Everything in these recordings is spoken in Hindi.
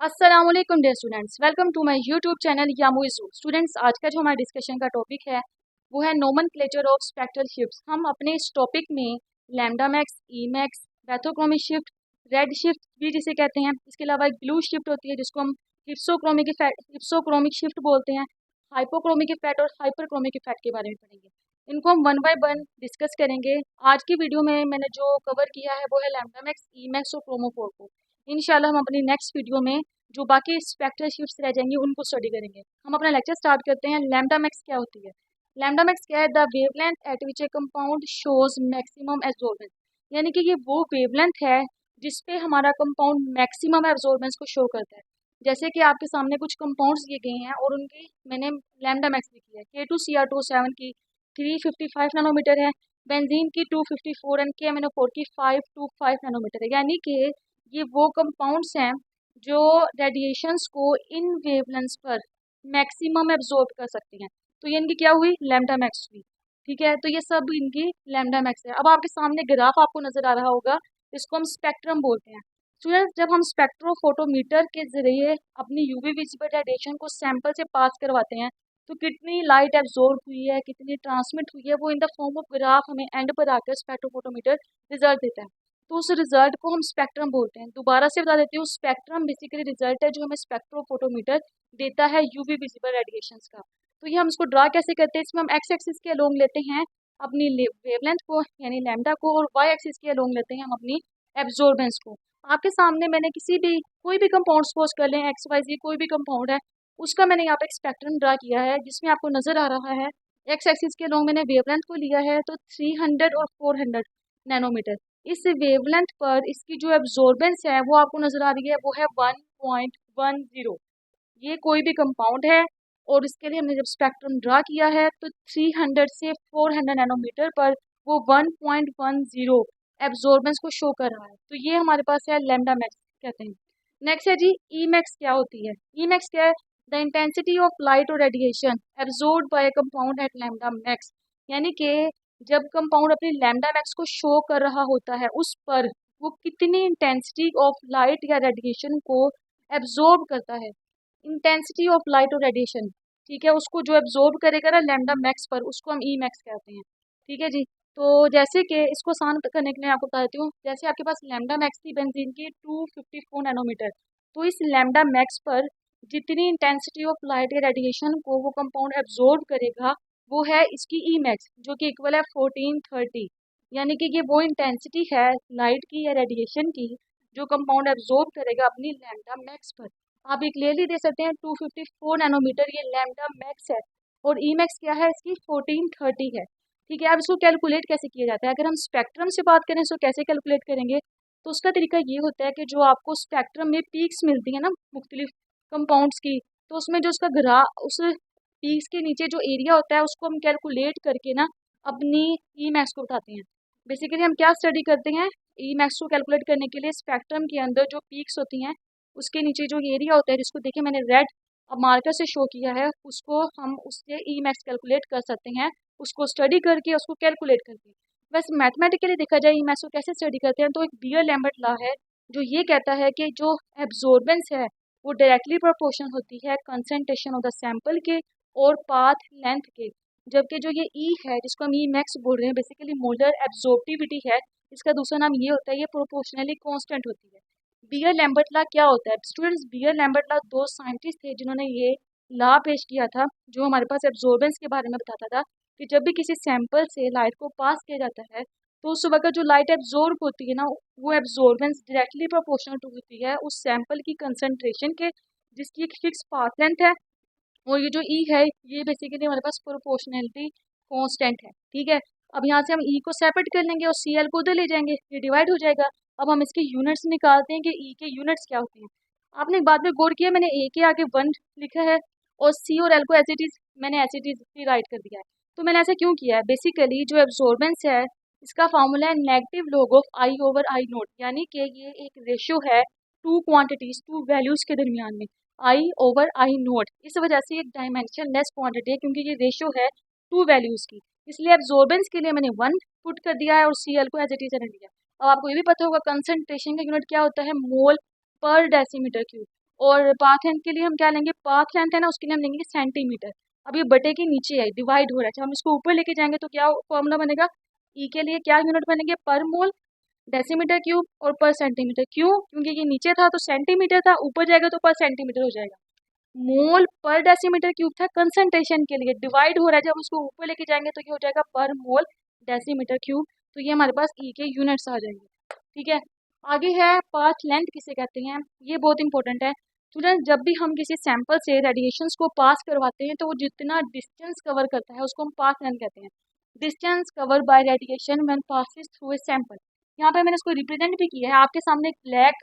अस्सलाम वालेकुम dear students, welcome to my YouTube channel यामुइजू। स्टूडेंट्स, आज का जो हमारा डिस्कशन का टॉपिक है वो है नोमेनक्लेचर ऑफ स्पेक्ट्रल शिफ्ट्स। हम अपने इस टॉपिक में lambda max, E max, bathochromic shift, red shift भी जिसे कहते हैं, इसके अलावा एक ब्लू शिफ्ट होती है जिसको हम हिप्सोक्रोमिक शिफ्ट बोलते हैं, हाइपोक्रोमिक इफेक्ट और हाइपरक्रोमिक इफेक्ट के बारे में पढ़ेंगे। इनको हम वन बाय वन डिस्कस करेंगे। आज की वीडियो में मैंने जो कवर किया है वो है लैम्डा मैक्स, ई मैक्स और क्रोमोफोर को। इंशाल्लाह हम अपनी नेक्स्ट वीडियो में जो बाकी स्पेक्ट्रल शिफ्ट्स रह जाएंगी उनको स्टडी करेंगे। हम अपना लेक्चर स्टार्ट करते हैं। लैम्डा मैक्स क्या होती है? लैम्डा मैक्स क्या है? The wavelength eight which A compound shows maximum absorbance. यानी कि ये वो वेवलेंथ है जिस पे हमारा कंपाउंड मैक्सिमम एब्जॉर्बेंस को शो करता है। जैसे कि आपके सामने कुछ कंपाउंड्स दिए गए हैं और उनकी मैंने लैम्डा मैक्स लिखी है। K2Cr2O7 की 355 नैनोमीटर है, बेंजीन की 254 एंड KMnO4 की 525 नैनोमीटर है। यानी कि ये वो कंपाउंड्स हैं जो रेडिएशंस को इन वेवलेंथ्स पर मैक्सिमम एब्जॉर्ब कर सकती हैं। तो ये इनकी क्या हुई? लैम्डा मैक्स हुई। ठीक है, तो ये सब इनकी लैम्डा मैक्स है। अब आपके सामने ग्राफ आपको नजर आ रहा होगा, इसको हम स्पेक्ट्रम बोलते हैं। स्टूडेंट्स, जब हम स्पेक्ट्रोफोटोमीटर के जरिए अपनी यूवी विजिबल रेडिएशन को सैंपल से पास करवाते हैं तो कितनी लाइट एब्जॉर्ब हुई है, कितनी ट्रांसमिट हुई है, वो in the form of graph हमें एंड पर आकर स्पेक्ट्रोफोटोमीटर रिजल्ट देता है। तो उस रिजल्ट को हम स्पेक्ट्रम बोलते हैं। दोबारा से बता देती हूँ, स्पेक्ट्रम बेसिकली रिजल्ट है जो हमें स्पेक्ट्रोफोटोमीटर देता है यूवी विजिबल रेडिएशंस का। तो ये हम इसको ड्रा कैसे करते हैं? इसमें हम एक्स एक्सिस के अलोंग लेते हैं अपनी वेवलेंथ को यानी लैम्डा को, और वाई एक्सिस के अलोंग लेते हैं हम अपनी एब्जॉर्बेंस को। आपके सामने मैंने कोई भी कंपाउंड सपोज कर लें, एक्स वाई जी कोई भी कंपाउंड है, उसका मैंने यहाँ पे एक स्पेक्ट्रम ड्रा किया है जिसमें आपको नजर आ रहा है एक्स एक्सिस के अलोंग मैंने वेवलेंथ को लिया है तो 300 और 400 नैनोमीटर। इस वेवलेंथ पर इसकी जो एब्जॉर्बेंस है वो आपको नजर आ रही है, वो है 1.10। ये कोई भी कंपाउंड है और इसके लिए हमने जब स्पेक्ट्रम ड्रा किया है तो 300 से 400 नैनोमीटर पर वो 1.10 एब्जॉर्बेंस को शो कर रहा है। तो ये हमारे पास है लैम्डा मैक्स कहते हैं। नेक्स्ट है जी ई मैक्स। क्या होती है ई मैक्स? क्या है? द इंटेंसिटी ऑफ लाइट और radiation absorb by a compound at lambda max. यानी कि जब कंपाउंड अपनी लैम्डा मैक्स को शो कर रहा होता है उस पर वो कितनी इंटेंसिटी ऑफ लाइट या रेडिएशन को एब्जॉर्ब करता है। इंटेंसिटी ऑफ लाइट और रेडिएशन, ठीक है, उसको जो एब्जॉर्ब करेगा ना लैम्डा मैक्स पर, उसको हम ई मैक्स कहते हैं। ठीक है जी। तो जैसे कि इसको आसान करने के लिए आपको बता देती हूँ, जैसे आपके पास लैम्डा मैक्स थी बेंजीन की 254 नैनोमीटर, तो इस लैम्डा मैक्स पर जितनी इंटेंसिटी ऑफ लाइट या रेडिएशन को वो कंपाउंड एब्जॉर्ब करेगा वो है इसकी ई मैक्स, जो कि इक्वल है 1430। यानी कि ये वो इंटेंसिटी है लाइट की या रेडिएशन की जो कंपाउंड एब्जॉर्ब करेगा अपनी लैम्डा मैक्स पर। आप ये क्लियरली दे सकते हैं 254 नैनोमीटर ये लैम्डा मैक्स है और ई मैक्स क्या है इसकी 1430 है। ठीक है, अब इसको कैलकुलेट कैसे किया जाता है? अगर हम स्पेक्ट्रम से बात करें तो कैसे कैलकुलेट करेंगे? तो उसका तरीका ये होता है कि जो आपको स्पेक्ट्रम में पीक्स मिलती है ना मुख्तलिफ कंपाउंड्स की, तो उसमें जो उसका उस पीक्स के नीचे जो एरिया होता है उसको हम कैलकुलेट करके ना अपनी ई मैक्स को बताते हैं। बेसिकली हम क्या स्टडी करते हैं? ई मैक्स को कैलकुलेट करने के लिए स्पेक्ट्रम के अंदर जो पीक्स होती हैं उसके नीचे जो एरिया होता है, जिसको देखिए मैंने रेड अब मार्कर से शो किया है, उसको हम उससे ई मैक्स कैलकुलेट कर सकते हैं, उसको स्टडी करके उसको कैलकुलेट करके। वैसे मैथमेटिकली देखा जाए ई मैक्स को कैसे स्टडी करते हैं तो एक बियर लैम्बर्ट लॉ है जो ये कहता है कि जो एब्जॉर्बेंस है वो डायरेक्टली प्रोपोर्शनल होती है कंसंट्रेशन ऑफ द सैंपल के और पाथ लेंथ के। जबकि जो ये ई है जिसको हम ई मैक्स बोल रहे हैं बेसिकली मोलर एब्जॉर्बिविटी है, इसका दूसरा नाम ये होता है, ये प्रोपोर्शनली कांस्टेंट होती है। बियर लैम्बर्ट लॉ क्या होता है? स्टूडेंट्स, बियर लैम्बर्ट लॉ दो साइंटिस्ट थे जिन्होंने ये लॉ पेश किया था जो हमारे पास एब्जॉर्बेंस के बारे में बताता था कि जब भी किसी सैंपल से लाइट को पास किया जाता है तो उस वक्त जो लाइट एब्जॉर्ब होती है ना वो एब्जॉर्बेंस डायरेक्टली प्रोपोर्शनल टू होती है उस सैंपल की कंसंट्रेशन के, जिसकी एक फिक्स पाथ लेंथ है। और ये जो ई है ये बेसिकली हमारे पास प्रोपोर्शनलिटी कांस्टेंट है। ठीक है, अब यहाँ से हम ई को सेपरेट कर लेंगे और सी एल को उधर ले जाएंगे, ये डिवाइड हो जाएगा। अब हम इसके यूनिट्स निकालते हैं कि ई के यूनिट्स क्या होते हैं। आपने एक बात में गौर किया, मैंने ए के आगे 1 लिखा है और सी और एल को एज इट इज मैंने एज इट इज ही राइट कर दिया है। तो मैंने ऐसा क्यों किया है? बेसिकली जो एब्जॉर्बेंस है इसका फार्मूला है negative log of I over I note, यानी कि ये एक रेशियो है टू क्वांटिटीज, टू वैल्यूज के दरमियान में, आई ओवर आई नोट। इस वजह से एक डायमेंशन लेस क्वांटिटी है क्योंकि ये रेशियो है टू वैल्यूज की, इसलिए एब्जॉर्बेंस के लिए मैंने 1 पुट कर दिया है और सी एल को एज इट इज रख दिया। अब आपको ये भी पता होगा कंसंट्रेशन का यूनिट क्या होता है? मोल पर डेसीमीटर क्यूब। और पाथ लेंथ के लिए हम क्या लेंगे, पाथ लेंथ है ना उसके लिए हम लेंगे सेंटीमीटर। अब ये बटे के नीचे है, डिवाइड हो रहा है, जब हम इसको ऊपर लेके जाएंगे तो क्या फॉर्मूला बनेगा, ई के लिए क्या यूनिट बनेंगे, पर मोल, डेसीमीटर क्यूब और पर सेंटीमीटर। क्यों, क्योंकि ये नीचे था तो सेंटीमीटर था, ऊपर जाएगा तो पर सेंटीमीटर हो जाएगा। मोल पर डेसीमीटर क्यूब था कंसंट्रेशन के लिए, डिवाइड हो रहा है, जब उसको ऊपर लेके जाएंगे तो ये हो जाएगा पर मोल डेसीमीटर क्यूब। तो ये हमारे पास ई के यूनिट्स आ जाएंगे। ठीक है, आगे है पाथ लेंथ किसे कहते हैं, ये बहुत इंपॉर्टेंट है स्टूडेंट। जब भी हम किसी सैंपल से रेडिएशंस को पास करवाते हैं तो वो जितना डिस्टेंस कवर करता है उसको हम पाथ लेंथ कहते हैं। Distance cover by radiation when passes through a sample. यहाँ पे मैंने इसको रिप्रेजेंट भी किया है, आपके सामने एक ब्लैक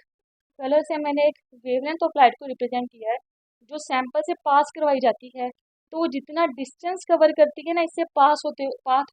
कलर से मैंने एक वेवलेंथ ऑफ लाइट को रिप्रेजेंट किया है जो सैंपल से पास करवाई जाती है। तो वो जितना डिस्टेंस कवर करती है ना इससे पास होते पाथ,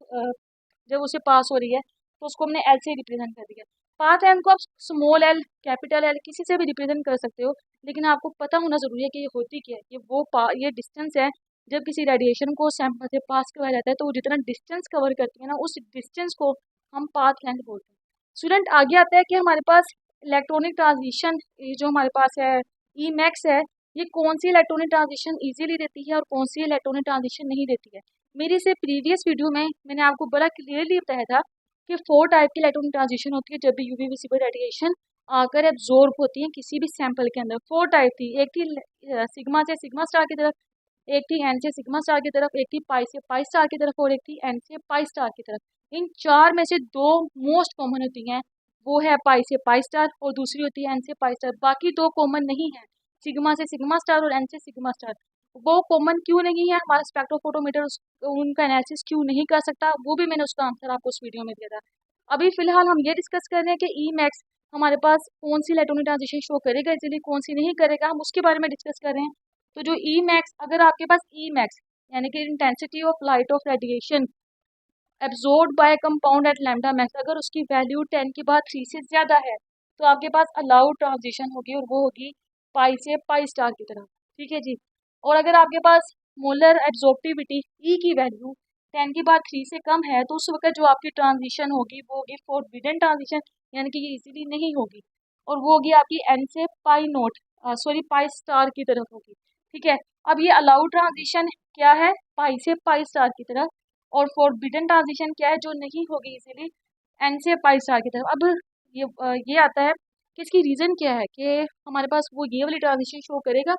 जब उसे पास हो रही है तो उसको हमने एल से रिप्रेजेंट कर दिया। पाथ एन को आप स्मॉल एल, कैपिटल एल किसी से भी रिप्रेजेंट कर सकते हो, लेकिन आपको पता होना जरूरी है कि ये होती क्या है। ये डिस्टेंस है, जब किसी रेडिएशन को सैंपल से पास करवाया जाता है तो वो जितना डिस्टेंस कवर करती है ना उस डिस्टेंस को हम पाथ लेंथ बोलते हैं। स्टूडेंट आगे आता है कि हमारे पास इलेक्ट्रॉनिक ट्रांजिशन, ये जो हमारे पास है ई मैक्स है, ये कौन सी इलेक्ट्रॉनिक ट्रांजिशन इजीली देती है और कौन सी इलेक्ट्रॉनिक ट्रांजिशन नहीं देती है। मेरी से प्रीवियस वीडियो में मैंने आपको बड़ा क्लियरली बताया था कि 4 टाइप की इलेक्ट्रॉनिक ट्रांजिशन होती है जब भी यूवी विजिबल रेडिएशन आकर एब्जॉर्ब होती है किसी भी सैंपल के अंदर। 4 टाइप थी, एक थी सिग्मा से सिग्मा स्टार की तरफ, एक थी एन से सिग्मा स्टार की तरफ, एक थी पाई से पाई स्टार की तरफ और एक थी एन से पाई स्टार की तरफ। इन 4 में से 2 मोस्ट कॉमन होती हैं, वो है पाई से पाई स्टार और दूसरी होती है एन से पाई स्टार। बाकी 2 कॉमन नहीं है, सिग्मा से सिग्मा स्टार और एन से सिग्मा स्टार। वो कॉमन क्यों नहीं है, हमारा स्पेक्ट्रोफोटोमीटर उनका एनालिसिस क्यों नहीं कर सकता, वो भी मैंने उसका आंसर आपको उस वीडियो में दिया था। अभी फिलहाल हम ये डिस्कस कर रहे हैं कि ई मैक्स हमारे पास कौन सी इलेक्ट्रॉनिक ट्रांजिशन शो करेगा इजीली, कौन सी नहीं करेगा, हम उसके बारे में डिस्कस कर रहे हैं। तो जो ई मैक्स, अगर आपके पास ई मैक्स यानी कि intensity of light of radiation absorb by compound at lambda max, अगर उसकी वैल्यू 10 की बात 3 से ज़्यादा है तो आपके पास अलाउड ट्रांजिशन होगी और वो होगी पाई से पाई स्टार की तरफ। ठीक है जी, और अगर आपके पास मोलर एब्जॉर्प्टिविटी ई की वैल्यू 10 की बात 3 से कम है तो उस वक्त जो आपकी ट्रांजिशन होगी वो होगी फोरबिडन ट्रांजिशन, यानी कि ये इजीली नहीं होगी, और वो होगी आपकी एन से पाई नोट सॉरी पाई स्टार की तरफ होगी। ठीक है, अब ये अलाउड ट्रांजिशन क्या है, पाई से पाई स्टार की तरफ, और फोरबिडन ट्रांजिशन क्या है, जो नहीं होगी इजीली एन से पाई स्टार की तरफ। अब ये आता है कि इसकी रीज़न क्या है कि हमारे पास वो ये वाली ट्रांजिशन शो करेगा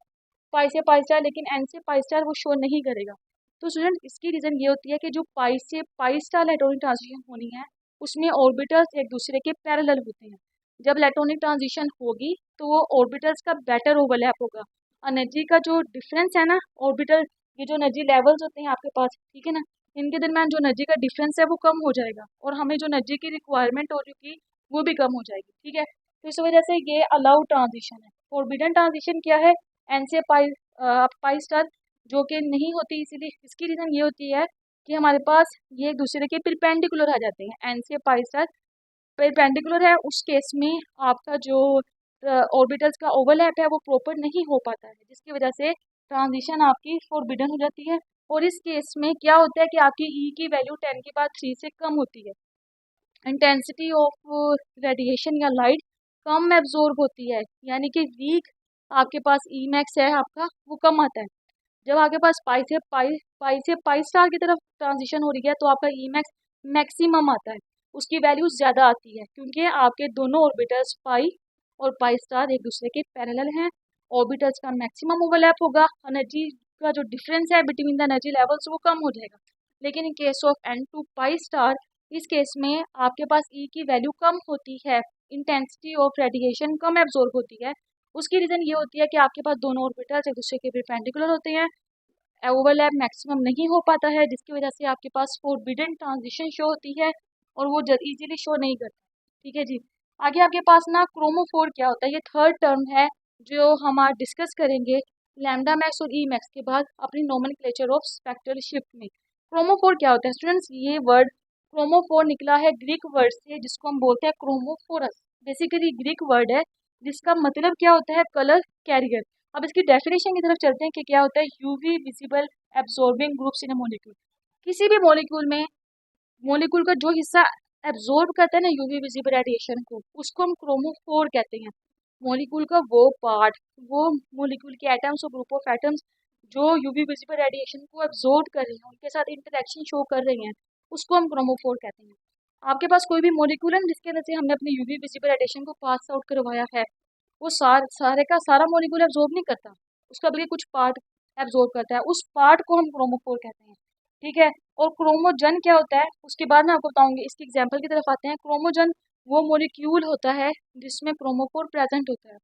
पाई से पाई स्टार, लेकिन एन से पाई स्टार वो शो नहीं करेगा। तो स्टूडेंट इसकी रीज़न ये होती है कि जो पाई से पाई स्टार इलेक्ट्रॉनिक ट्रांजिशन होनी है उसमें ऑर्बिटल्स एक दूसरे के पैरेलल होते हैं। जब इलेक्ट्रॉनिक ट्रांजिशन होगी तो वो ऑर्बिटल्स का बेटर ओवरलैप होगा। एनर्जी का जो डिफरेंस है ना ऑर्बिटल, ये जो एनर्जी लेवल्स होते हैं आपके पास, ठीक है ना, इनके दरम्यान जो एनर्जी का डिफरेंस है वो कम हो जाएगा और हमें जो एनर्जी की रिक्वायरमेंट हो रही वो भी कम हो जाएगी। ठीक है, तो इस वजह से ये अलाउड ट्रांजिशन है। फॉरबिडन ट्रांजिशन क्या है, एन से पाई स्टार, जो कि नहीं होती, इसीलिए इसकी रीज़न ये होती है कि हमारे पास ये एक दूसरे के परपेंडिकुलर आ जाते हैं। एन से पाई स्टार परपेंडिकुलर है, उस केस में आपका जो ऑर्बिटल्स का ओवरलैप है वो प्रॉपर नहीं हो पाता है, जिसकी वजह से ट्रांजिशन आपकी फॉरबिडन हो जाती है। और इस केस में क्या होता है कि आपकी ई की वैल्यू 10 की बात 3 से कम होती है, इंटेंसिटी ऑफ रेडिएशन या लाइट कम एब्जॉर्ब होती है, यानी कि वीक आपके पास ई मैक्स है आपका वो कम आता है। जब आपके पास पाई से पाई स्टार की तरफ ट्रांजिशन हो रही है तो आपका ई मैक्स मैक्सिमम आता है, उसकी वैल्यू ज़्यादा आती है क्योंकि आपके दोनों ऑर्बिटल्स पाई और पाई स्टार एक दूसरे के पैरेलल हैं। ऑर्बिटल्स का मैक्सिमम ओवरलैप होगा, एनर्जी का जो डिफरेंस है बिटवीन द एनर्जी लेवल्स वो कम हो जाएगा। लेकिन in case of n to pi star, इस केस में आपके पास ई की वैल्यू कम होती है, इंटेंसिटी ऑफ रेडिएशन कम एब्जॉर्ब होती है। उसकी रीज़न ये होती है कि आपके पास दोनों ऑर्बिटल्स एक दूसरे के परपेंडिकुलर होते हैं, ओवरलैप मैक्सिमम नहीं हो पाता है, जिसकी वजह से आपके पास फोरबिडन ट्रांजिशन शो होती है और वो इजीली शो नहीं करता। ठीक है जी, आगे आपके पास ना क्रोमोफोर क्या होता है, ये थर्ड टर्म है जो हम आज डिस्कस करेंगे लैम्डा मैक्स और ई मैक्स के बाद अपनी नोमेनक्लेचर ऑफ स्पेक्ट्रल शिफ्ट में। क्रोमोफोर क्या होता है स्टूडेंट्स, ये वर्ड क्रोमोफोर निकला है ग्रीक वर्ड से जिसको हम बोलते हैं क्रोमोफोरस। बेसिकली ग्रीक वर्ड है जिसका मतलब क्या होता है, कलर कैरियर। अब इसकी डेफिनेशन की तरफ चलते हैं कि क्या होता है UV visible absorbing groups in a molecule. किसी भी मॉलिक्यूल में मॉलिक्यूल का जो हिस्सा एब्जॉर्ब करता है ना यूवी विजिबल रेडिएशन को, उसको हम क्रोमोफोर कहते हैं। मॉलिक्यूल का वो पार्ट, वो मॉलिक्यूल के एटम्स और ग्रुप ऑफ एटम्स जो यूवी विजिबल रेडिएशन को एब्जॉर्ब कर रहे हैं, उनके साथ इंटरेक्शन शो कर रहे हैं, उसको हम क्रोमोफोर कहते हैं। आपके पास कोई भी मॉलिक्यूल है जिसके अंदर से हमने अपनी यूवी विजिबल रेडिएशन को पास आउट करवाया है, वो सारे का सारा मॉलिक्यूल एब्जॉर्ब नहीं करता, उसका बल्कि कुछ पार्ट एब्जॉर्ब करता है, उस पार्ट को हम क्रोमोफोर कहते हैं। ठीक है। और क्रोमोजन क्या होता है उसके बाद मैं आपको बताऊंगी। इसकी एग्जाम्पल की तरफ आते हैं। क्रोमोजन वो मॉलिक्यूल होता है जिसमें क्रोमोफोर प्रेजेंट होता है।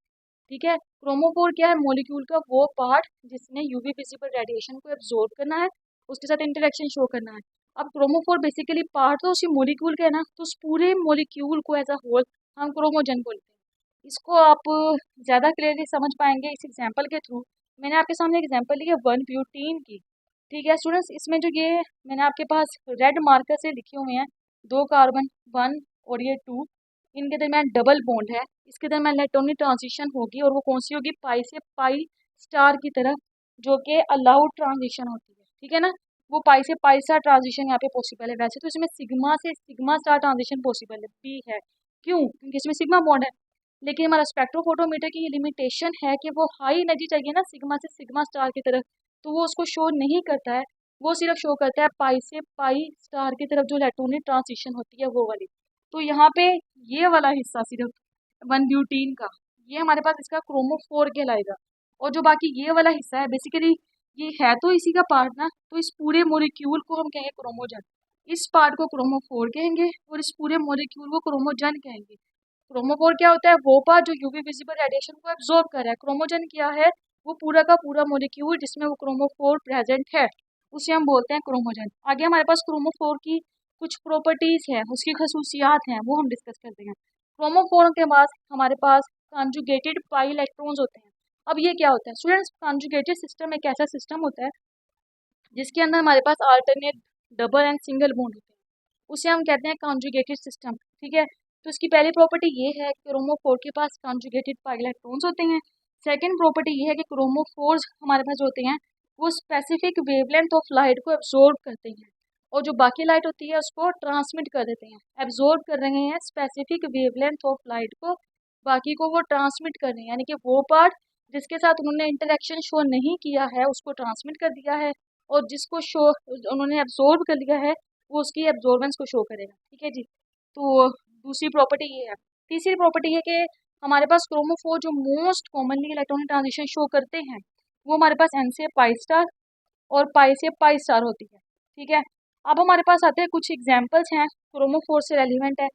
ठीक है। क्रोमोफोर क्या है? मॉलिक्यूल का वो पार्ट जिसने यूवी विजिबल रेडिएशन को एब्जॉर्ब करना है, उसके साथ इंटरेक्शन शो करना है। अब क्रोमोफोर बेसिकली पार्ट तो उसी मॉलिक्यूल का है ना, तो उस पूरे मॉलिक्यूल को एज अ होल हम क्रोमोजन बोलते हैं। इसको आप ज़्यादा क्लियरली समझ पाएंगे इस एग्जाम्पल के थ्रू। मैंने आपके सामने एग्जाम्पल ली है 1 ब्यूटीन की। ठीक है स्टूडेंट्स, इसमें जो ये मैंने आपके पास रेड मार्कर से लिखे हुए हैं 2 कार्बन 1 और ये 2, इनके दरमियान डबल बॉन्ड है। इसके दरमियान इलेक्ट्रॉनिक ट्रांजिशन होगी और वो कौन सी होगी? पाई से पाई स्टार की तरफ, जो कि अलाउड ट्रांजिशन होती है। ठीक है ना, वो पाई से पाई स्टार ट्रांजिशन यहाँ पे पॉसिबल है। वैसे तो इसमें सिग्मा से सिग्मा स्टार ट्रांजिशन पॉसिबल है, बी है। क्यों? क्योंकि इसमें सिग्मा बॉन्ड है। लेकिन हमारा स्पेक्ट्रोफोटोमीटर की ये लिमिटेशन है कि वो हाई एनर्जी चाहिए ना सिग्मा से सिग्मा स्टार की तरफ, तो वो उसको शो नहीं करता है। वो सिर्फ शो करता है पाई से पाई स्टार की तरफ जो इलेक्ट्रॉनिक ट्रांजिशन होती है वो वाली। तो यहाँ पे ये वाला हिस्सा सिर्फ 1 ब्यूटीन का, ये हमारे पास इसका क्रोमोफोर कहलाएगा। और जो बाकी ये वाला हिस्सा है बेसिकली ये है तो इसी का पार्ट ना, तो इस पूरे मॉलिक्यूल को हम कहेंगे क्रोमोजन। इस पार्ट को क्रोमोफोर कहेंगे और इस पूरे मॉलिक्यूल को क्रोमोजन कहेंगे। क्रोमोफोर क्या होता है? वो पार्ट जो यूवी विजिबल रेडिएशन को एब्जॉर्ब कर रहा है। क्रोमोजन क्या है? वो पूरा का पूरा मॉलिक्यूल जिसमें वो क्रोमोफोर प्रेजेंट है, उसे हम बोलते हैं क्रोमोजन। आगे हमारे पास क्रोमोफोर की कुछ प्रॉपर्टीज है, उसकी खसूसियात हैं, वो हम डिस्कस करते हैं। क्रोमोफोर के बाद हमारे पास कॉन्जुगेटेड पाई इलेक्ट्रॉन्स होते हैं। अब ये क्या होता है स्टूडेंट्स? कॉन्जुगेटेड सिस्टम एक ऐसा सिस्टम होता है जिसके अंदर हमारे पास alternate double and single bond होते हैं, उसे हम कहते हैं कॉन्जुगेटेड सिस्टम। ठीक है। तो इसकी पहली प्रॉपर्टी ये है कि क्रोमोफोर के पास कॉन्जुगेटेड पाई इलेक्ट्रॉन्स होते हैं। सेकंड प्रॉपर्टी ये है कि क्रोमोफोर्स हमारे पास जो होते हैं वो स्पेसिफिक वेवलेंथ ऑफ लाइट को एब्जॉर्ब करते हैं, और जो बाकी लाइट होती है उसको ट्रांसमिट कर देते हैं। एब्जॉर्ब कर रहे हैं स्पेसिफिक वेवलेंथ ऑफ लाइट को, बाकी को वो ट्रांसमिट कर रहे हैं, यानी कि वो पार्ट जिसके साथ उन्होंने इंटरेक्शन शो नहीं किया है उसको ट्रांसमिट कर दिया है, और जिसको शो उन्होंने एब्जॉर्ब कर लिया है वो उसकी एब्जॉर्बेंस को शो करेगा। ठीक है जी। तो दूसरी प्रॉपर्टी ये है। तीसरी प्रॉपर्टी है कि हमारे पास क्रोमोफोर जो most commonly electronic transition show करते हैं वो हमारे पास एन से पाई स्टार और पाई से पाई स्टार होती है। ठीक है। अब हमारे पास आते हैं कुछ एग्जाम्पल्स हैं क्रोमोफोर से रेलिवेंट है।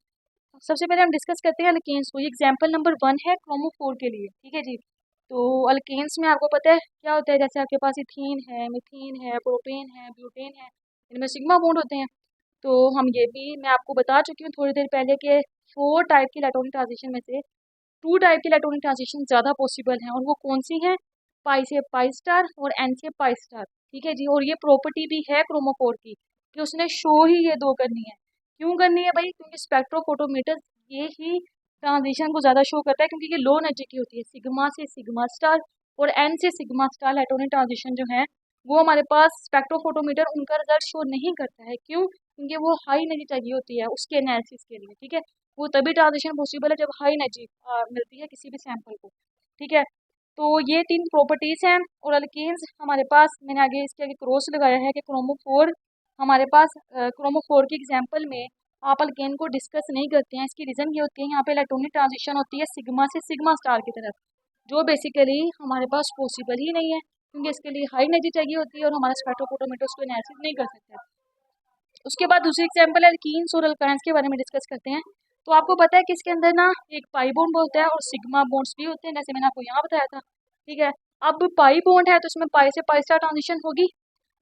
सबसे पहले हम डिस्कस करते हैं अल्केन्स को। ये एग्जाम्पल नंबर 1 है क्रोमोफोर के लिए। ठीक है जी। तो अल्केन्स में आपको पता है क्या होता है? जैसे आपके पास इथीन है, मिथीन है, प्रोपेन है, ब्यूटेन है, इनमें सिग्मा बॉन्ड होते हैं। तो हम ये भी मैं आपको बता चुकी हूँ थोड़ी देर पहले कि 4 टाइप की इलेक्ट्रॉनिक ट्रांजिशन में से 2 टाइप की इलेक्ट्रॉनिक ट्रांजिशन ज़्यादा पॉसिबल हैं, और वो कौन सी हैं? पाई से पाई स्टार और एन से पाई स्टार। ठीक है जी। और ये प्रॉपर्टी भी है क्रोमोफोर की कि उसने शो ही ये दो करनी है। क्यों करनी है भाई? क्योंकि स्पेक्ट्रोफोटोमीटर ये ही ट्रांजिशन को ज़्यादा शो करता है, क्योंकि ये लो एनर्जी की होती है। सिग्मा से सिग्मा स्टार और एन से सिग्मा स्टार इलेक्ट्रॉनिक ट्रांजिशन जो है वो हमारे पास स्पेक्ट्रोफोटोमीटर उनका रिजल्ट शो नहीं करता है। क्यों? क्योंकि वो हाई एनर्जी चाहिए होती है उसके एनालिसिस के लिए। ठीक है। वो तभी ट्रांजिशन पॉसिबल है जब हाई एनर्जी मिलती है किसी भी सैंपल को। ठीक है। तो ये 3 प्रॉपर्टीज हैं। और अल्केन्स हमारे पास मैंने आगे इसके आगे क्रॉस लगाया है कि क्रोमोफोर हमारे पास क्रोमोफोर के एग्जाम्पल में आप अल्केन को डिस्कस नहीं करते हैं। इसकी रीज़न ये होती है यहाँ पे इलेक्ट्रॉनिक ट्रांजिशन होती है सिग्मा से सिग्मा स्टार की तरफ, जो बेसिकली हमारे पास पॉसिबल ही नहीं है, क्योंकि इसके लिए हाई एनर्जी चाहिए होती है और हमारा स्पेक्ट्रोफोटोमीटर उसको एनालिसिस नहीं कर सकता। उसके बाद दूसरी एग्जाम्पल एल्कीन्स और अल्काइंस के बारे में डिस्कस करते हैं। तो आपको पता है कि इसके अंदर ना एक पाई बॉन्ड होता है और सिग्मा बॉन्ड्स भी होते हैं, जैसे मैंने आपको यहाँ बताया था। ठीक है। अब पाई बॉन्ड है तो इसमें पाई से पाई स्टार ट्रांजिशन होगी,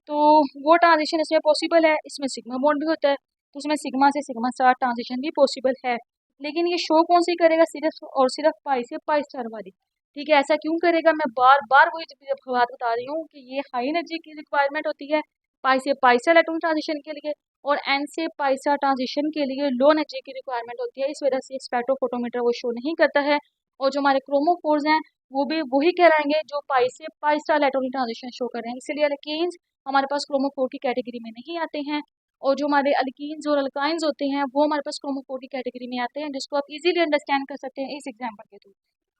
तो वो ट्रांजिशन इसमें पॉसिबल है। इसमें सिग्मा बॉन्ड भी होता है तो इसमें सिग्मा से सिग्मा स्टार ट्रांजिशन भी पॉसिबल है। लेकिन ये शो कौन सी करेगा? सिर्फ और सिर्फ पाई से पाई स्टार वाली। ठीक है। ऐसा क्यों करेगा? मैं बार बार वही बात बता रही हूँ कि ये हाई एनर्जी की रिक्वायरमेंट होती है पाई से पाई स्टार इलेक्ट्रॉन ट्रांजिशन के लिए, और एन से पाई स्टार ट्रांजिशन के लिए लो एनर्जी की रिक्वायरमेंट होती है। इस वजह से स्पेक्ट्रोफोटोमीटर वो शो नहीं करता है। और जो हमारे क्रोमोफोर्स हैं वो भी वही कहलाएंगे जो पाई से pi star electronic transition show कर रहे हैं। इसलिए अल्केन्स हमारे पास क्रोमोफोर की कैटेगरी में नहीं आते हैं, और जो हमारे अल्कीन्स और अल्काइंस होते हैं वो हमारे पास क्रोमोफोर की कैटेगरी में आते हैं, जिसको आप इजीली अंडरस्टैंड कर सकते हैं इस एग्जाम्पल के थ्रू।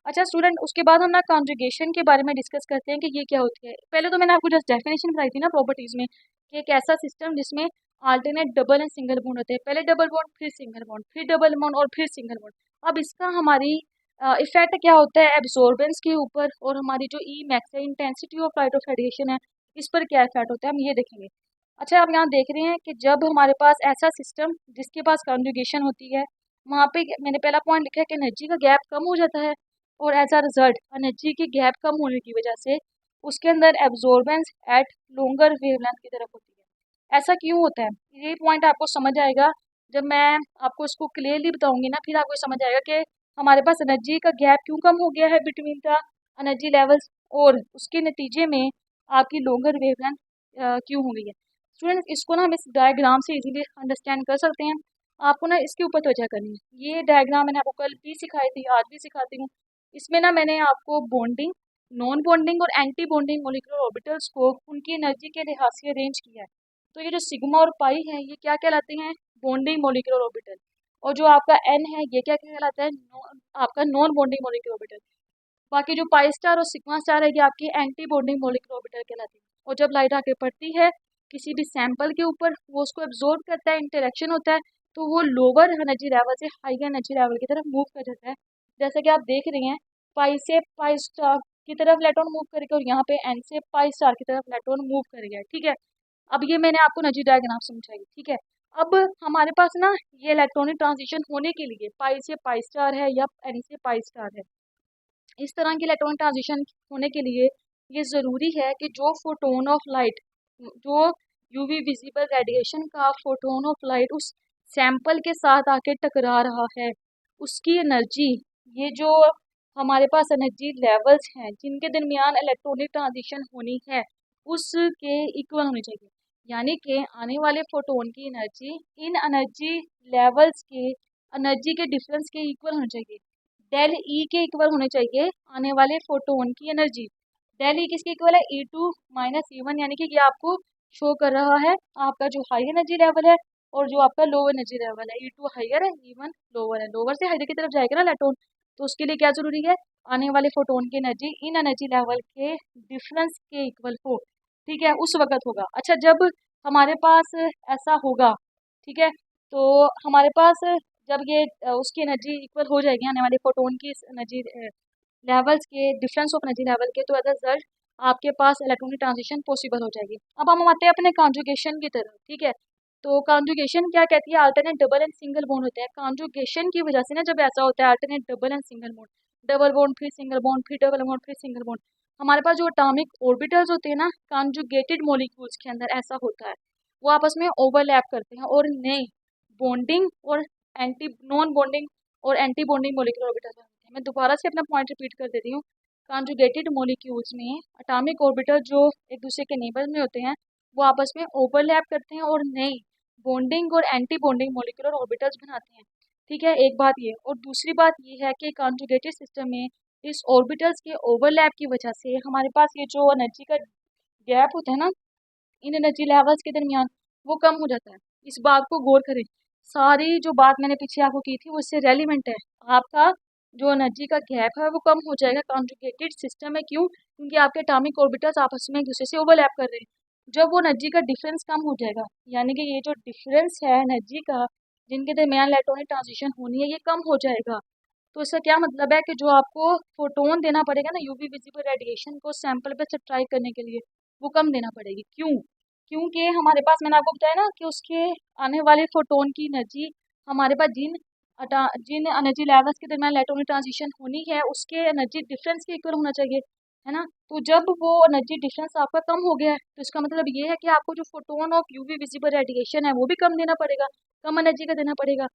अच्छा स्टूडेंट, उसके बाद हम ना कॉन्जुगेशन के बारे में डिस्कस करते हैं कि ये क्या होती है। पहले तो मैंने आपको जस्ट डेफिनेशन बताई थी ना प्रॉपर्टीज में, कि एक ऐसा सिस्टम जिसमें alternate double and single bond होते हैं। पहले डबल बॉन्ड, फिर सिंगल बॉन्ड, फिर डबल बॉन्ड और फिर सिंगल बॉन्ड। अब इसका हमारी इफेक्ट क्या होता है एब्जॉर्बेंस के ऊपर, और हमारी जो ई मैक्स है, intensity of light of radiation है, इस पर क्या इफेक्ट होता है हम ये देखेंगे। अच्छा, आप यहाँ देख रहे हैं कि जब हमारे पास ऐसा सिस्टम जिसके पास कॉन्जुगेशन होती है, वहाँ पे मैंने पहला पॉइंट लिखा है कि एनर्जी का गैप कम हो जाता है, और एज अ रिजल्ट एनर्जी की गैप कम होने की वजह से उसके अंदर एब्जॉर्बेंस एट लोंगर वेवलेंथ की तरफ होती है। ऐसा क्यों होता है ये पॉइंट आपको समझ आएगा जब मैं आपको इसको क्लियरली बताऊंगी ना, फिर आपको समझ आएगा कि हमारे पास एनर्जी का गैप क्यों कम हो गया है बिटवीन द एनर्जी लेवल्स, और उसके नतीजे में आपकी लोंगर वेवलेंथ क्यों हो गई है। स्टूडेंट्स, इसको ना हम इस डायग्राम से इजीली अंडरस्टैंड कर सकते हैं। आपको ना इसके ऊपर त्वचा करनी है। ये डायग्राम मैंने आपको कल भी सिखाई थी, आज भी सिखाती हूँ। इसमें ना मैंने आपको बॉन्डिंग, नॉन बॉन्डिंग और एंटी बॉन्डिंग मोलिकुलर ऑर्बिटल्स को उनकी एनर्जी के लिहाज से अरेंज किया है। तो ये जो सिग्मा और पाई है ये क्या कहलाते हैं, बॉन्डिंग मोलिकुलर ऑर्बिटल। और जो आपका एन है ये क्या कहलाता है, आपका नॉन बॉन्डिंग मोलिकुलर ऑर्बिटल। बाकी जो पाई स्टार और सिग्मा स्टार है ये आपकी एंटी बॉन्डिंग मोलिकुलर ऑर्बिटल कहलाती है। और जब लाइट आके पड़ती है किसी भी सैंपल के ऊपर, वो उसको एब्जॉर्ब करता है, इंटरेक्शन होता है, तो वो लोअर एनर्जी लेवल से हाई एनर्जी लेवल की तरफ मूव कर जाता है। जैसे कि आप देख रहे हैं, पाई से पाई स्टार की तरफ इलेक्ट्रॉन मूव करेगा, और यहाँ पे एन से पाई स्टार की तरफ इलेक्ट्रॉन मूव करेगा। ठीक है, अब ये मैंने आपको एनर्जी डायग्राम समझाई। ठीक है, अब हमारे पास ना ये इलेक्ट्रॉनिक ट्रांजिशन होने के लिए पाई से पाई स्टार है या एन से पाई स्टार है, इस तरह की इलेक्ट्रॉनिक ट्रांजिशन होने के लिए ये ज़रूरी है कि जो फोटोन ऑफ लाइट, जो यूवी विजिबल रेडिएशन का फोटोन ऑफ लाइट उस सैंपल के साथ आके टकरा रहा है, उसकी एनर्जी, ये जो हमारे पास एनर्जी लेवल्स हैं जिनके दरमियान इलेक्ट्रॉनिक ट्रांजिशन होनी है, उसके इक्वल होनी चाहिए। यानी कि आने वाले फोटोन की एनर्जी इन एनर्जी लेवल्स के एनर्जी के डिफरेंस के इक्वल होनी चाहिए। डेल ई के इक्वल होने चाहिए आने वाले फोटोन की एनर्जी। डेल ई किसके इक्वल है, E2 - E1, यानी कि ये आपको शो कर रहा है आपका जो हाई एनर्जी लेवल है और जो आपका लो एनर्जी लेवल है। E2 हाइयर है, E1 लोअर है। लोअर से हाइयर की तरफ जाएगा ना इलेक्ट्रॉन, तो उसके लिए क्या जरूरी है, आने वाले फोटोन की एनर्जी इन एनर्जी लेवल के डिफरेंस के इक्वल हो। ठीक है, उस वक्त होगा। अच्छा, जब हमारे पास ऐसा होगा, ठीक है, तो हमारे पास जब ये उसकी एनर्जी इक्वल हो जाएगी आने वाले फोटोन की एनर्जी लेवल्स के डिफरेंस ऑफ एनर्जी लेवल के, तो एज अ रिजल्ट आपके पास इलेक्ट्रॉनिक ट्रांजिशन पॉसिबल हो जाएगी। अब हम आते हैं अपने कॉन्जुगेशन की तरफ। ठीक है, तो कॉन्जुगेशन क्या कहती है, alternate double and single bond होते हैं। कॉन्जुगेशन की वजह से ना जब ऐसा होता है alternate double and single bond, double bond फिर सिंगल बॉन्ड फिर डबल बॉन्ड फिर सिंगल बॉन्ड, हमारे पास जो अटॉमिक ऑर्बिटल्स होते हैं ना कॉन्जुगेटेड मॉलिक्यूल्स के अंदर, ऐसा होता है वो आपस में ओवरलैप करते हैं और नए बॉन्डिंग और एंटी नॉन बॉन्डिंग और एंटी बॉन्डिंग मोलिकुलर ऑर्बिटल बनते हैं। मैं दोबारा से अपना पॉइंट रिपीट कर देती हूँ। कॉन्जुगेटेड मॉलिक्यूल्स में एटॉमिक ऑर्बिटल जो एक दूसरे के नेबर में होते हैं वो आपस में ओवरलैप करते हैं और नई बॉन्डिंग और एंटी बॉन्डिंग मोलिकुलर ऑर्बिटल्स बनाते हैं। ठीक है, एक बात ये, और दूसरी बात ये है कि कॉन्जुगेटेड सिस्टम में इस ऑर्बिटल्स के ओवरलैप की वजह से हमारे पास ये जो एनर्जी का गैप होता है ना इन एनर्जी लेवल्स के दरमियान, वो कम हो जाता है। इस बात को गौर करें, सारी जो बात मैंने पीछे आपको की थी वो इससे रेलिवेंट है। आपका जो एनर्जी का गैप है वो कम हो जाएगा कॉन्जुगेटेड सिस्टम में। क्यों? क्योंकि आपके एटॉमिक ऑर्बिटल्स आपस में एक दूसरे से ओवरलैप कर रहे हैं। जब वो एनर्जी का डिफरेंस कम हो जाएगा, यानी कि ये जो डिफरेंस है एनर्जी का जिनके दरमियान इलेक्ट्रॉनिक ट्रांजिशन होनी है ये कम हो जाएगा। तो इसका क्या मतलब है कि जो आपको फोटोन देना पड़ेगा ना यूवी विजिबल रेडिएशन को सैंपल पे सब्ट्रैक्ट करने के लिए, वो कम देना पड़ेगी। क्यों? क्योंकि हमारे पास मैंने आपको बताया ना कि उसके आने वाले फोटोन की एनर्जी हमारे पास जिन एनर्जी लेवल्स के दरमियान इलेक्ट्रॉनिक ट्रांजिशन होनी है उसके एनर्जी डिफरेंस के इक्वल होना चाहिए, है ना। तो जब वो एनर्जी डिफरेंस आपका कम हो गया है तो इसका मतलब ये है कि आपको जो photon of UV visible radiation है वो भी कम देना पड़ेगा, कम एनर्जी का देना पड़ेगा।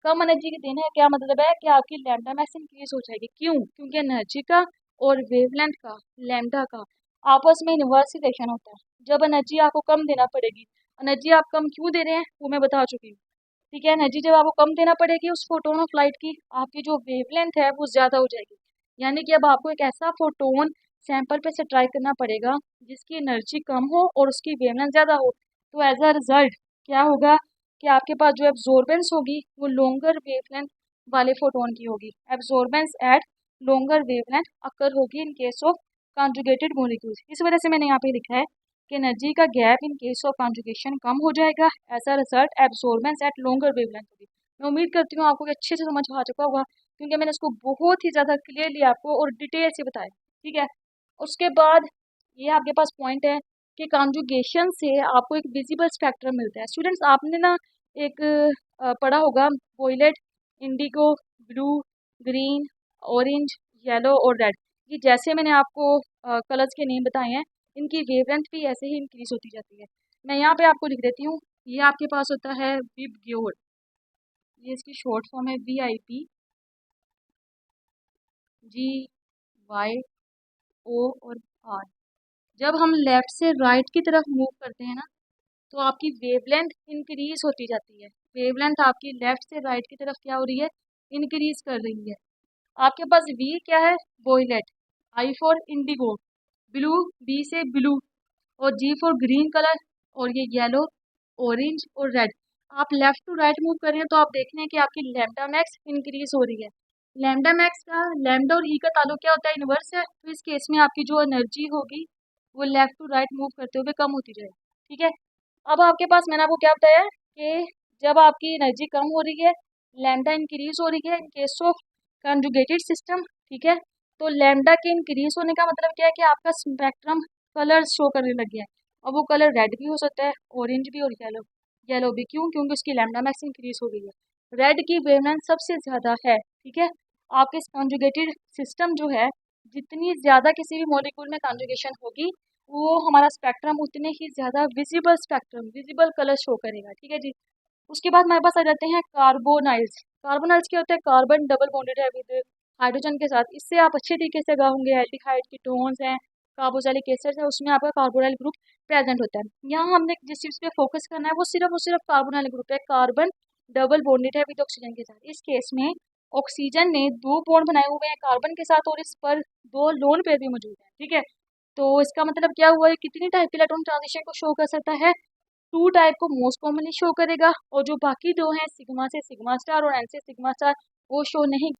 कम एनर्जी के देने का क्या मतलब है कि आपकी लैम्डा मैक्स इंक्रीज हो जाएगी। क्यों? क्योंकि एनर्जी का और वेवलेंथ का, लैम्डा का आपस में इनवर्स रिलेशन होता है। जब एनर्जी आपको कम देना पड़ेगी, एनर्जी आप कम क्यों दे रहे हैं वो मैं बता चुकी हूँ। ठीक है, एनर्जी जब आपको कम देना पड़ेगी उस फोटोन ऑफ लाइट की, आपकी जो वेवलेंथ है वो ज़्यादा हो जाएगी। यानी कि अब आपको एक ऐसा फोटोन सैंपल पे से ट्राई करना पड़ेगा जिसकी एनर्जी कम हो और उसकी वेवलेंथ ज़्यादा हो। तो एज अ रिजल्ट क्या होगा कि आपके पास जो एब्जॉर्बेंस होगी वो लॉन्गर वेवलेंथ वाले फोटोन की होगी। Absorbance at longer wavelength occur होगी in case of conjugated molecules। इस वजह से मैंने यहाँ पे लिखा है कि एनर्जी का gap in case of conjugation कम हो जाएगा, ऐसा result absorbance at longer wavelength होगी। मैं उम्मीद करती हूँ आपको अच्छे से समझ आ चुका होगा, क्योंकि मैंने इसको बहुत ही ज़्यादा क्लियरली आपको और डिटेल से बताया। ठीक है, उसके बाद ये आपके पास पॉइंट है कि कॉन्जुगेशन से आपको एक विजिबल स्पेक्ट्रम मिलता है। स्टूडेंट्स आपने ना एक पढ़ा होगा violet, indigo, blue, green, orange, yellow और रेड। ये जैसे मैंने आपको कलर्स के नेम बताए हैं, इनकी वेवलेंथ भी ऐसे ही इंक्रीज होती जाती है। मैं यहाँ पे आपको लिख देती हूँ। ये आपके पास होता है विबग्योर, ये इसकी शॉर्ट फॉर्म है VIP GY O और R। जब हम लेफ्ट से राइट की तरफ मूव करते हैं ना, तो आपकी वेवलेंथ इंक्रीज होती जाती है। वेवलेंथ आपकी लेफ्ट से राइट की तरफ क्या हो रही है, इंक्रीज कर रही है। आपके पास V क्या है, वोयलेट, I for Indigo, blue B से ब्लू, और G फॉर ग्रीन कलर, और ये येलो, ऑरेंज और रेड। आप लेफ्ट टू राइट मूव कर रहे हैं तो आप देख रहे हैं कि आपकी लैम्डा मैक्स इंक्रीज हो रही है। लैम्डा मैक्स का लैम्डा और ई का ताल्लुक क्या होता है, इनवर्स है। तो इस केस में आपकी जो एनर्जी होगी वो लेफ्ट टू राइट मूव करते हुए कम होती जाएगी। ठीक है, अब आपके पास मैंने आपको क्या बताया कि जब आपकी एनर्जी कम हो रही है, लैम्डा इंक्रीज हो रही है इन केस ऑफ कंजुगेटेड सिस्टम। ठीक है, तो लैम्डा के इंक्रीज होने का मतलब क्या है कि आपका स्पेक्ट्रम कलर शो करने लग गया है। और वो कलर रेड भी हो सकता है, ऑरेंज भी और येलो। येलो भी क्यों, क्योंकि उसकी लैम्डा मैक्स इंक्रीज हो गई है। रेड की वेवलेंथ सबसे ज़्यादा है। ठीक है, आपके कंजुगेटेड सिस्टम जो है, जितनी ज़्यादा किसी भी मॉलिक्यूल में कंजुगेशन होगी, वो हमारा स्पेक्ट्रम उतने ही ज़्यादा visible spectrum, visible colour show करेगा। ठीक है जी। उसके बाद हमारे पास आ जाते हैं कार्बोनाइल्स। कार्बोनाइल्स क्या होता है, कार्बन डबल बॉन्डेड है विद हाइड्रोजन के साथ। इससे आप अच्छे तरीके से गा होंगे, एल्डिहाइड कीटोन्स हैं, कार्बोक्सिलिक एसिड्स है, उसमें आपका कार्बोनाइल ग्रुप प्रेजेंट होता है। यहाँ हमने जिस चीज़ पे फोकस करना है वो सिर्फ कार्बोनाइल ग्रुप है, कार्बन डबल बॉन्डेड है विद ऑक्सीजन के साथ। इस केस में ऑक्सीजन ने 2 बॉन्ड बनाए हुए हैं कार्बन के साथ, और इस पर 2 लोन पेयर भी मौजूद है। ठीक है, तो इसका मतलब क्या हुआ है, कितनी टाइप के इलेक्ट्रॉन ट्रांजिशन को शो कर सकता है, 2 टाइप को मोस्ट कॉमनली शो करेगा, और जो बाकी 2 हैं सिग्मा से सिग्मा स्टार और एन से सिग्मा स्टार, वो शो नहीं